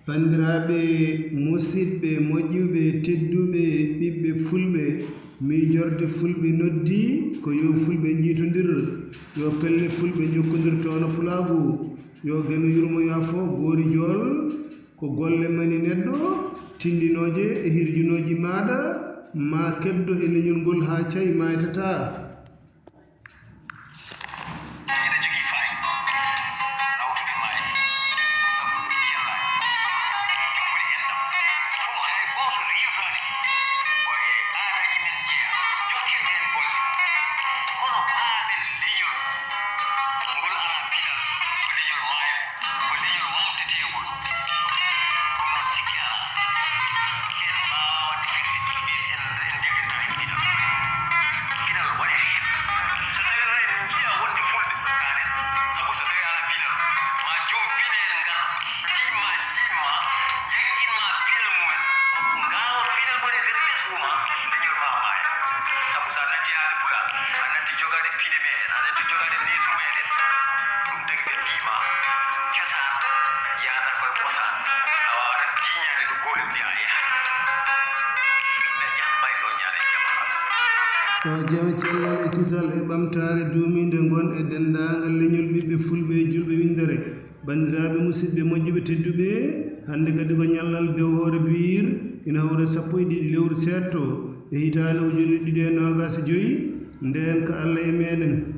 Bandiraɓe musidɓe moƴƴuɓe tedduɓe ɓiɓɓe fulɓe miijorde fulɓe noddi ko yo fulɓe jiitodir yo pelle fulɓe jokkodir tono pulaagu yo geno yurmoya fo boori jool ko golle mani neɗɗo tindinoje e hirjunoji maɗa ma keddo e leñol ngol ha cayi maytata jama cellal e kisal e ɓamtare duumide gon e dendagal leñol ɓiɓɓe fulɓe e julɓe windere bandiraɓe musidɓe moƴƴuɓe tedduɓe hande kadi ko ñallal dew hoore biir ina hawra 12 lewru setto e hitande ujunere 2025 nden ko Allah e meɗen